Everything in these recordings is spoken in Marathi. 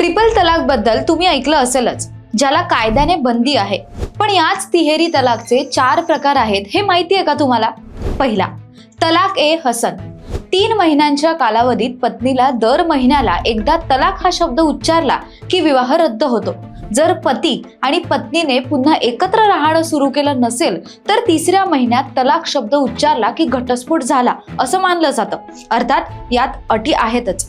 ट्रिपल तलाक बद्दल तुम्ही ऐकलं असेलच, ज्याला कायद्याने बंदी आहे. पण याच तिहेरी तलाकचे 4 प्रकार आहेत हे माहिती आहे का तुम्हाला? पहिला, तलाक ए हसन. 3 महिन्यांच्या कालावधीत पत्नीला दर महिन्याला एकदा तलाक हा शब्द उच्चारला की विवाह रद्द होतो. जर पती आणि पत्नीने पुन्हा एकत्र राहणं सुरू केलं नसेल तर 3ऱ्या महिन्यात तलाक शब्द उच्चारला की घटस्फोट झाला असं मानलं जातं. अर्थात यात अटी आहेतच.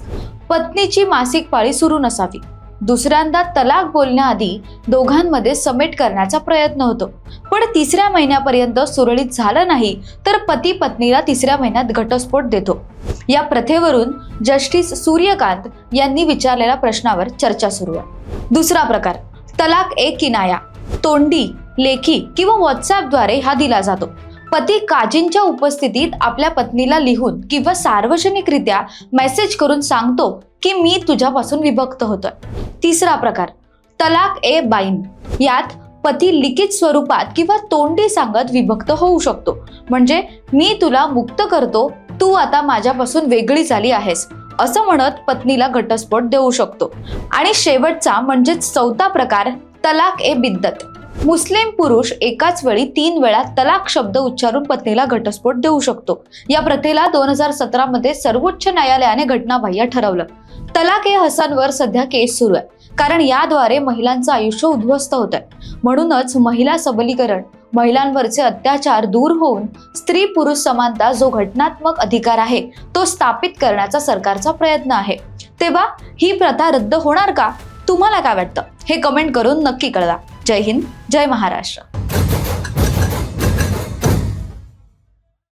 पत्नीची मासिक पाळी सुरू नसावी. दुसऱ्यांदा तलाक बोलण्याआधी दोघांमध्ये समेट करण्याचा प्रयत्न होतो. पण 3ऱ्या महिन्यापर्यंत सुरळीत झालं नाही तर पती पत्नीला 3ऱ्या महिन्यात घटस्फोट देतो. या प्रथेवरून जस्टिस सूर्यकांत यांनी विचारलेल्या प्रश्नावर चर्चा सुरू आहे. दुसरा प्रकार, तलाक ए किनाया. तोंडी, लेखी किंवा व्हॉट्सअपद्वारे हा दिला जातो. पती काजींच्या उपस्थितीत आपल्या पत्नीला लिहून किंवा सार्वजनिकरित्या मेसेज करून सांगतो की मी तुझ्यापासून विभक्त होतोय. तिसरा प्रकार, तलाक ए बाईन. यात पती लिखित स्वरूपात किंवा तोंडी सांगत विभक्त होऊ शकतो. म्हणजे मी तुला मुक्त करतो, तू आता माझ्यापासून वेगळी झाली आहेस असं म्हणत पत्नीला घटस्फोट देऊ शकतो. आणि शेवटचा म्हणजेच 4था प्रकार, तलाक ए बिद्दत. मुस्लिम पुरुष एकाच वेळी 3 वेळा तलाक शब्द उच्चारून पत्नीला घटस्फोट देऊ शकतो. या प्रथेला 2017 मध्ये सर्वोच्च न्यायालयाने घटनाबाह्य ठरवलं. तलाक ए हसनवर सध्या केस सुरू आहे, कारण याद्वारे महिलांचं आयुष्य उद्ध्वस्त होत आहे. म्हणूनच महिला सबलीकरण, महिलांवरचे अत्याचार दूर होऊन स्त्री पुरुष समानता जो घटनात्मक अधिकार आहे तो स्थापित करण्याचा सरकारचा प्रयत्न आहे. तेव्हा ही प्रथा रद्द होणार का? तुम्हाला काय वाटतं हे कमेंट करून नक्की कळवा. जय हिंद, जय महाराष्ट्र.